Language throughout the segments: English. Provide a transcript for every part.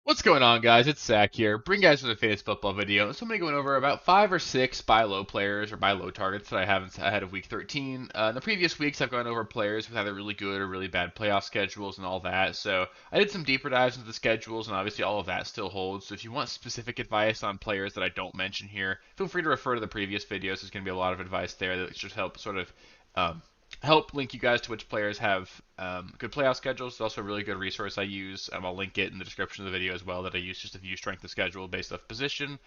What's going on, guys? It's Zach here. Bring guys with a fantasy football video. So I'm going to go over about 5 or 6 buy low players or buy low targets that I have ahead of week 13. In the previous weeks, I've gone over players with either really good or really bad playoff schedules and all that. So I did some deeper dives into the schedules, and obviously all of that still holds. So if you want specific advice on players that I don't mention here, feel free to refer to the previous videos. There's going to be a lot of advice there that should help sort of um, help link you guys to which players have good playoff schedules. It's also a really good resource I use. I'll link it in the description of the video as well that I use just to view strength of schedule based off position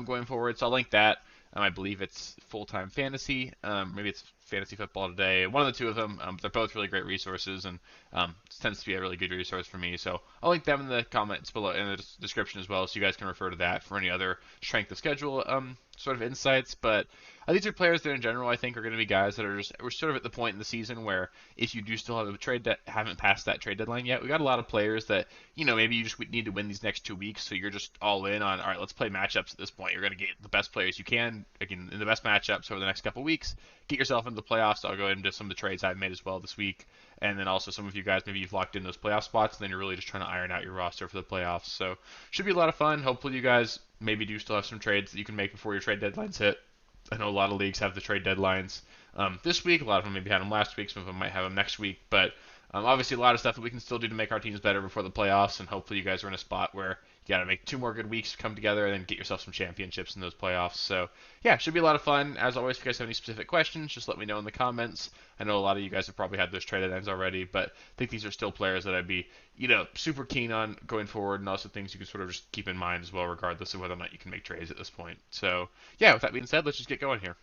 going forward. So I'll link that. I believe it's full-time fantasy. Maybe it's fantasy football today. One of the two of them. They're both really great resources, and it tends to be a really good resource for me. So I'll link them in the comments below in the description as well, so you guys can refer to that for any other strength of schedule sort of insights. But these are players that in general I think are going to be guys that are just we're sort of at the point in the season where if you do still have a trade that haven't passed that trade deadline yet, we got a lot of players that maybe you just need to win these next 2 weeks, so you're just all in on all right. Let's play matchups at this point. You're going to get the best players you can again in the best matchups over the next couple weeks. Get yourself into the playoffs. I'll go into some of the trades I've made as well this week, and then also some of you guys maybe you've locked in those playoff spots, and then you're really just trying to iron out your roster for the playoffs. So should be a lot of fun. Hopefully you guys maybe do still have some trades that you can make before your trade deadlines hit. I know a lot of leagues have the trade deadlines this week. A lot of them maybe had them last week. Some of them might have them next week. But obviously, a lot of stuff that we can still do to make our teams better before the playoffs. And hopefully, you guys are in a spot where you got to make 2 more good weeks come together and then get yourself some championships in those playoffs. So, yeah, should be a lot of fun. As always, if you guys have any specific questions, just let me know in the comments. I know a lot of you guys have probably had those trade ends already, but I think these are still players that I'd be, super keen on going forward, and also things you can sort of just keep in mind as well, regardless of whether or not you can make trades at this point. So, yeah, with that being said, let's just get going here.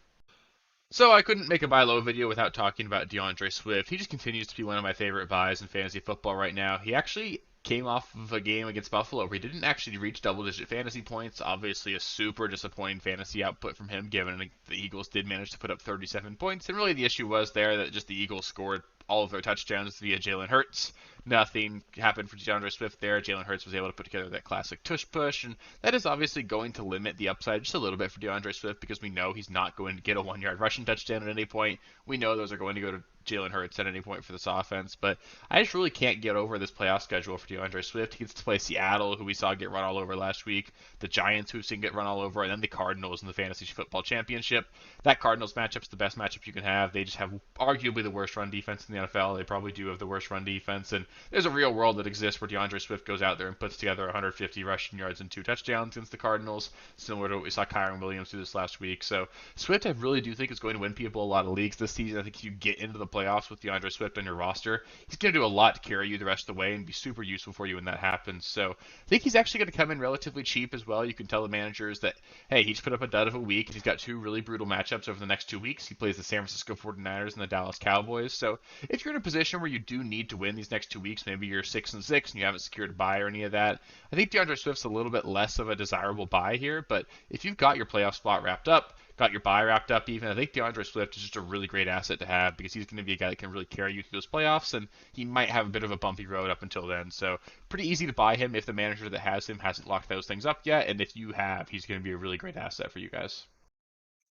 So I couldn't make a buy low video without talking about DeAndre Swift. He just continues to be one of my favorite buys in fantasy football right now. He actually came off of a game against Buffalo where he didn't actually reach double-digit fantasy points. Obviously, a super disappointing fantasy output from him, given the Eagles did manage to put up 37 points. And really, the issue was there that just the Eagles scored all of their touchdowns via Jalen Hurts. Nothing happened for DeAndre Swift there. Jalen Hurts was able to put together that classic tush push, and that is obviously going to limit the upside just a little bit for DeAndre Swift because we know he's not going to get a 1-yard rushing touchdown at any point. We know those are going to go to Jalen Hurts at any point for this offense, but I just really can't get over this playoff schedule for DeAndre Swift. He gets to play Seattle, who we saw get run all over last week, the Giants, who we've seen get run all over, and then the Cardinals in the Fantasy Football Championship. That Cardinals matchup is the best matchup you can have. They just have arguably the worst run defense in the NFL. They probably do have the worst run defense, and there's a real world that exists where DeAndre Swift goes out there and puts together 150 rushing yards and 2 touchdowns against the Cardinals, similar to what we saw Kyron Williams do this last week. So Swift, I really do think is going to win people a lot of leagues this season. I think if you get into the playoffs with DeAndre Swift on your roster, he's going to do a lot to carry you the rest of the way and be super useful for you when that happens. So I think he's actually going to come in relatively cheap as well. You can tell the managers that, hey, he's put up a dud of a week, and he's got 2 really brutal matchups over the next 2 weeks. He plays the San Francisco 49ers and the Dallas Cowboys. So if you're in a position where you do need to win these next 2 weeks, maybe you're 6-6 and you haven't secured a buy or any of that, I think DeAndre Swift's a little bit less of a desirable buy here. But if you've got your playoff spot wrapped up, got your buy wrapped up even, I think DeAndre Swift is just a really great asset to have because he's going to be a guy that can really carry you through those playoffs, and he might have a bit of a bumpy road up until then. So pretty easy to buy him if the manager that has him hasn't locked those things up yet, and if you have, he's going to be a really great asset for you guys.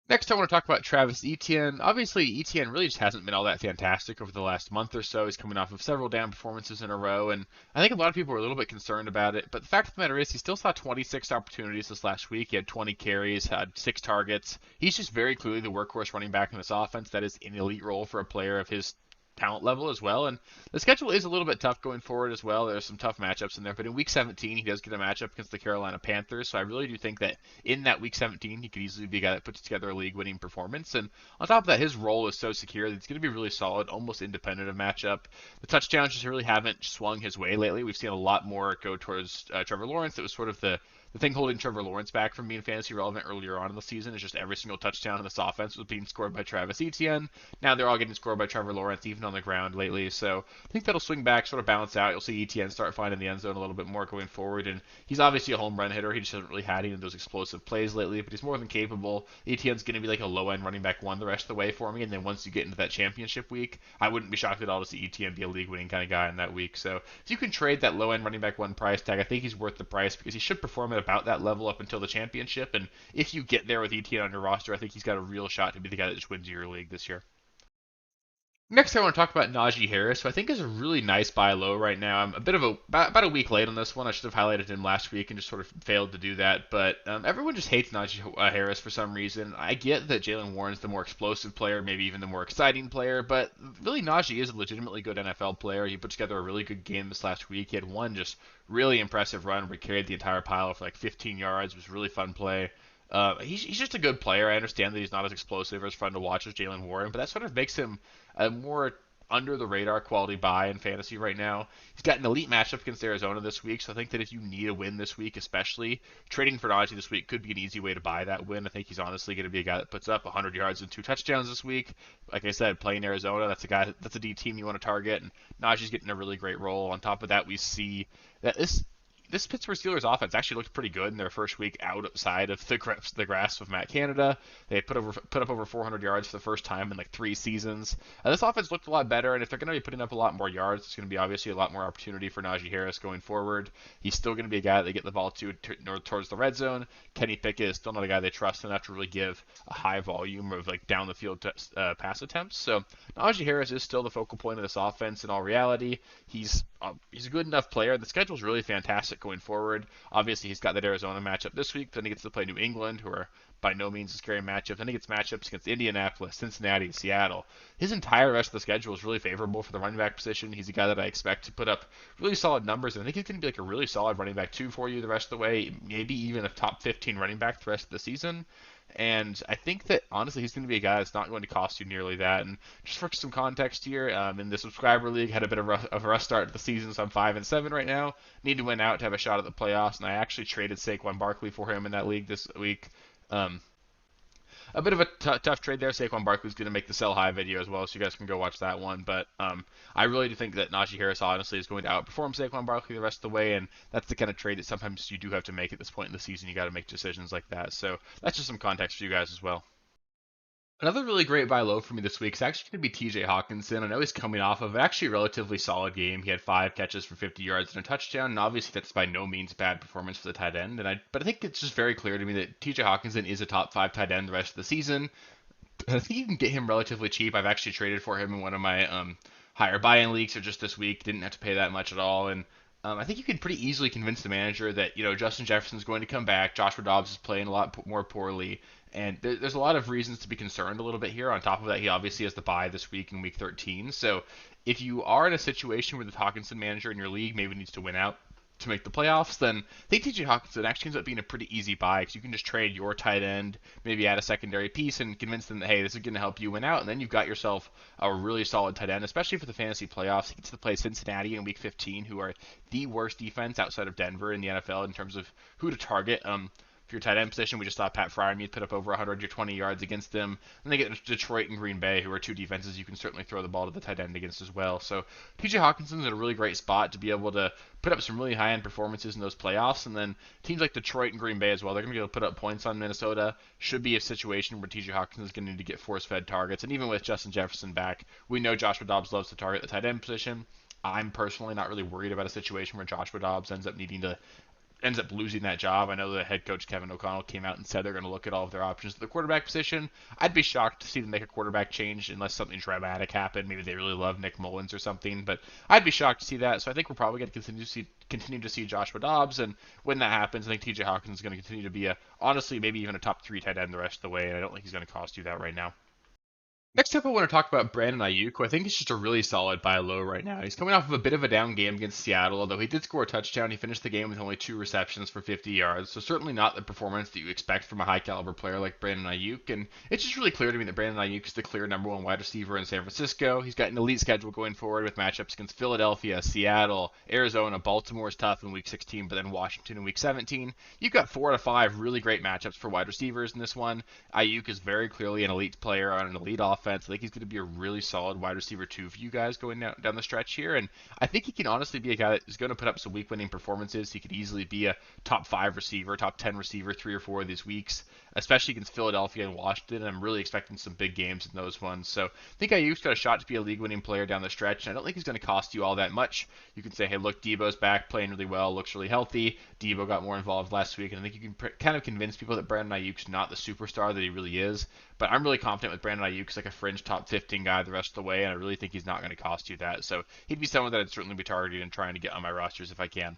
Next, I want to talk about Travis Etienne. Obviously, Etienne really just hasn't been all that fantastic over the last month or so. He's coming off of several down performances in a row, and I think a lot of people are a little bit concerned about it. But the fact of the matter is, he still saw 26 opportunities this last week. He had 20 carries, had 6 targets. He's just very clearly the workhorse running back in this offense. That is an elite role for a player of his talent level as well. And the schedule is a little bit tough going forward as well. There's some tough matchups in there, but in week 17 he does get a matchup against the Carolina Panthers. So I really do think that in that week 17 he could easily be a guy that puts together a league-winning performance. And on top of that, his role is so secure that it's going to be really solid, almost independent of matchup. The touchdowns just really haven't swung his way lately. We've seen a lot more go towards Trevor Lawrence. That was sort of the thing holding Trevor Lawrence back from being fantasy relevant earlier on in the season is just every single touchdown in this offense was being scored by Travis Etienne. Now they're all getting scored by Trevor Lawrence, even on the ground lately. So I think that'll swing back, sort of balance out. You'll see Etienne start finding the end zone a little bit more going forward. And he's obviously a home run hitter. He just hasn't really had any of those explosive plays lately, but he's more than capable. Etienne's going to be like a low-end running back 1 the rest of the way for me. And then once you get into that championship week, I wouldn't be shocked at all to see Etienne be a league-winning kind of guy in that week. So if you can trade that low-end running back 1 price tag, I think he's worth the price because he should perform at about that level up until the championship. And if you get there with Etienne on your roster, I think he's got a real shot to be the guy that just wins your league this year. Next, I want to talk about Naji Harris, who I think is a really nice buy low right now. I'm a bit of about a week late on this one. I should have highlighted him last week and just sort of failed to do that. But everyone just hates Naji Harris for some reason. I get that Jalen Warren's the more explosive player, maybe even the more exciting player, but really Naji is a legitimately good NFL player. He put together a really good game this last week. He had one just really impressive run where he carried the entire pile for like 15 yards. It was a really fun play. He's just a good player. I understand that he's not as explosive or as fun to watch as Jalen Warren, but that sort of makes him a more under the radar quality buy in fantasy right now. He's got an elite matchup against Arizona this week, so I think that if you need a win this week, especially trading for Naji this week could be an easy way to buy that win. I think he's honestly going to be a guy that puts up 100 yards and 2 touchdowns this week. Like I said, playing Arizona, that's a D team you want to target, and Naji's getting a really great role. On top of that, we see that this Pittsburgh Steelers offense actually looked pretty good in their first week outside of the grasp of Matt Canada. They put up over 400 yards for the first time in like 3 seasons. This offense looked a lot better, and if they're going to be putting up a lot more yards, it's going to be obviously a lot more opportunity for Naji Harris going forward. He's still going to be a guy that they get the ball towards the red zone. Kenny Pickett is still not a guy they trust enough to really give a high volume of like down the field pass attempts. So Naji Harris is still the focal point of this offense in all reality. He's a good enough player. The schedule's really fantastic going forward. Obviously, he's got that Arizona matchup this week. Then he gets to play New England, who are by no means a scary matchup. Then he gets matchups against Indianapolis, Cincinnati, Seattle. His entire rest of the schedule is really favorable for the running back position. He's a guy that I expect to put up really solid numbers, and I think he's going to be like a really solid running back too for you the rest of the way. Maybe even a top 15 running back the rest of the season. And I think that honestly, he's going to be a guy that's not going to cost you nearly that. And just for some context here, in the subscriber league, had a bit of a rough start to the season, so I'm 5-7 right now. Need to win out to have a shot at the playoffs, and I actually traded Saquon Barkley for him in that league this week. Um, a bit of a tough trade there. Saquon Barkley's going to make the sell high video as well, so you guys can go watch that one. But I really do think that Naji Harris honestly is going to outperform Saquon Barkley the rest of the way, and that's the kind of trade that sometimes you do have to make at this point in the season. You got to make decisions like that. So that's just some context for you guys as well. Another really great buy low for me this week is actually going to be TJ Hockenson. I know he's coming off of actually a relatively solid game. He had 5 catches for 50 yards and a touchdown, and obviously that's by no means bad performance for the tight end. But I think it's just very clear to me that TJ Hockenson is a top 5 tight end the rest of the season. I think you can get him relatively cheap. I've actually traded for him in one of my higher buy-in leagues, or just this week. Didn't have to pay that much at all, and I think you can pretty easily convince the manager that Justin Jefferson's going to come back. Joshua Dobbs is playing a lot more poorly, and there's a lot of reasons to be concerned a little bit here. On top of that, he obviously has the bye this week in Week 13. So if you are in a situation where the Hockenson manager in your league maybe needs to win out to make the playoffs, then I think TJ Hockenson actually ends up being a pretty easy buy because you can just trade your tight end, maybe add a secondary piece, and convince them that, hey, this is going to help you win out, and then you've got yourself a really solid tight end, especially for the fantasy playoffs. He gets to play Cincinnati in Week 15, who are the worst defense outside of Denver in the NFL in terms of who to target. For your tight end position, we just saw Pat Freiermuth put up over 120 yards against them. And they get Detroit and Green Bay, who are 2 defenses you can certainly throw the ball to the tight end against as well. So TJ Hawkinson's in a really great spot to be able to put up some really high-end performances in those playoffs. And then teams like Detroit and Green Bay as well, they're going to be able to put up points on Minnesota. Should be a situation where TJ Hawkinson is going to need to get force-fed targets. And even with Justin Jefferson back, we know Joshua Dobbs loves to target the tight end position. I'm personally not really worried about a situation where Joshua Dobbs ends up losing that job. I know the head coach Kevin O'Connell came out and said they're going to look at all of their options at the quarterback position. I'd be shocked to see them make a quarterback change unless something dramatic happened. Maybe they really love Nick Mullins or something, but I'd be shocked to see that. So I think we're probably going to continue to see Joshua Dobbs, and when that happens, I think TJ Hawkins is going to continue to be honestly maybe even a top 3 tight end the rest of the way, and I don't think he's going to cost you that right now. Next up, I want to talk about Brandon Aiyuk, who I think is just a really solid buy low right now. He's coming off of a bit of a down game against Seattle, although he did score a touchdown. He finished the game with only 2 receptions for 50 yards, so certainly not the performance that you expect from a high-caliber player like Brandon Aiyuk. And it's just really clear to me that Brandon Aiyuk is the clear #1 wide receiver in San Francisco. He's got an elite schedule going forward with matchups against Philadelphia, Seattle, Arizona. Baltimore is tough in Week 16, but then Washington in Week 17. You've got 4 out of 5 really great matchups for wide receivers in this one. Aiyuk is very clearly an elite player on an elite offense. I think he's going to be a really solid wide receiver too for you guys going down the stretch here, and I think he can honestly be a guy that is going to put up some week-winning performances. He could easily be a top 5 receiver, top 10 receiver 3 or 4 of these weeks, especially against Philadelphia and Washington. I'm really expecting some big games in those ones, so I think Aiyuk's got a shot to be a league-winning player down the stretch, and I don't think he's going to cost you all that much. You can say, hey, look, Debo's back, playing really well, looks really healthy. Debo got more involved last week, and I think you can kind of convince people that Brandon Aiyuk's not the superstar that he really is. But I'm really confident with Brandon Aiyuk because, like a fringe top 15 guy the rest of the way, and I really think he's not going to cost you that. So he'd be someone that I'd certainly be targeting and trying to get on my rosters if I can.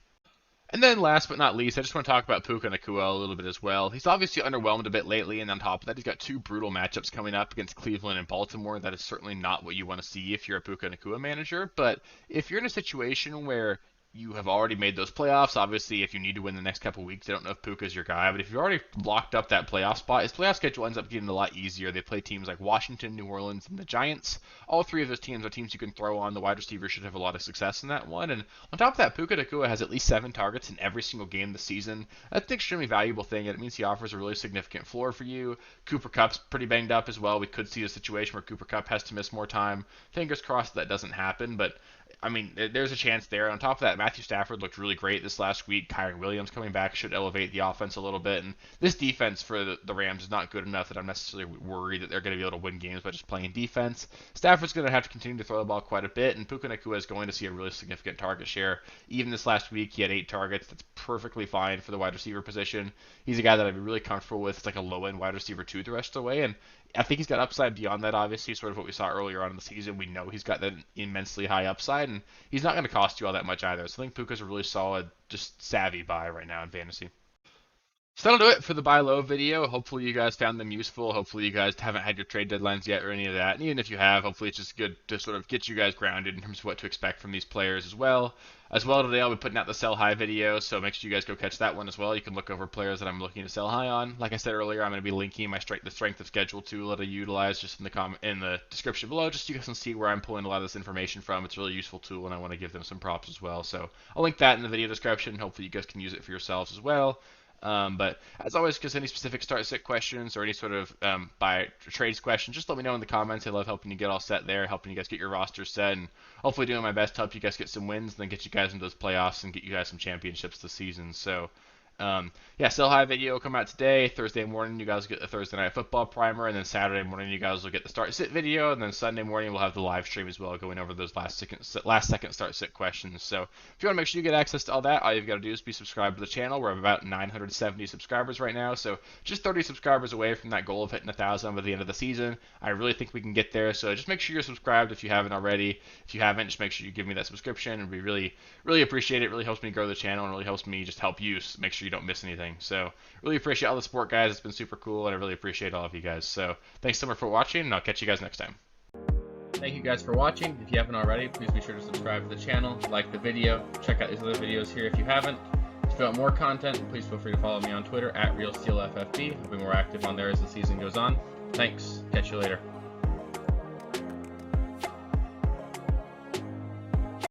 And then last but not least, I just want to talk about Pikachu Akua a little bit as well. He's obviously underwhelmed a bit lately, and on top of that, he's got 2 brutal matchups coming up against Cleveland and Baltimore. That is certainly not what you want to see if you're a Pikachu Akua manager. But if you're in a situation where you have already made those playoffs, obviously, if you need to win the next couple weeks, I don't know if Puka's your guy, but if you've already locked up that playoff spot, his playoff schedule ends up getting a lot easier. They play teams like Washington, New Orleans, and the Giants. All 3 of those teams are teams you can throw on. The wide receiver should have a lot of success in that one. And on top of that, Pikachu Akua has at least 7 targets in every single game this season. That's an extremely valuable thing, and it means he offers a really significant floor for you. Cooper Kupp's pretty banged up as well. We could see a situation where Cooper Kupp has to miss more time. Fingers crossed that doesn't happen, but I mean, there's a chance there. On top of that, Matthew Stafford looked really great this last week. Kyren Williams coming back should elevate the offense a little bit. And this defense for the Rams is not good enough that I'm necessarily worried that they're going to be able to win games by just playing defense. Stafford's going to have to continue to throw the ball quite a bit, and Pikachu Akua is going to see a really significant target share. Even this last week, he had 8 targets. That's perfectly fine for the wide receiver position. He's a guy that I'd be really comfortable with. It's like a low-end wide receiver 2 the rest of the way, and I think he's got upside beyond that, obviously, sort of what we saw earlier on in the season. We know he's got that immensely high upside, and he's not going to cost you all that much either. So I think Puka's a really solid, just savvy buy right now in fantasy. So that'll do it for the buy low video. Hopefully you guys found them useful. Hopefully you guys haven't had your trade deadlines yet or any of that. And even if you have, hopefully it's just good to sort of get you guys grounded in terms of what to expect from these players as well. As well today I'll be putting out the sell high video, so make sure you guys go catch that one as well. You can look over players that I'm looking to sell high on. Like I said earlier, I'm going to be linking my the strength of schedule tool that I utilize just in the description below, just so you guys can see where I'm pulling a lot of this information from. It's a really useful tool, and I want to give them some props as well. So I'll link that in the video description. Hopefully you guys can use it for yourselves as well. But as always, if any specific start-sit questions or any sort of buy trades questions, just let me know in the comments. I love helping you get all set there, helping you guys get your roster set, and hopefully doing my best to help you guys get some wins and then get you guys into those playoffs and get you guys some championships this season. So yeah, sell high video will come out today. Thursday morning, you guys get the Thursday Night Football primer, and then Saturday morning, you guys will get the start sit video, and then Sunday morning, we'll have the live stream as well, going over those last second start sit questions. So if you want to make sure you get access to all that, all you've got to do is be subscribed to the channel. We're about 970 subscribers right now, so just 30 subscribers away from that goal of hitting 1,000 by the end of the season. I really think we can get there, so just make sure you're subscribed if you haven't already. If you haven't, just make sure you give me that subscription, and we really appreciate it. It really helps me grow the channel, and really helps me just help you make sure you don't miss anything. So really appreciate all the support, guys. It's been super cool, and I really appreciate all of you guys. So thanks so much for watching, and I'll catch you guys next time. Thank you guys for watching. If you haven't already, please be sure to subscribe to the channel, like the video, check out these other videos here if you haven't. If you want more content, please feel free to follow me on Twitter at RealSteelFFB. I'll be more active on there as the season goes on. Thanks. Catch you later.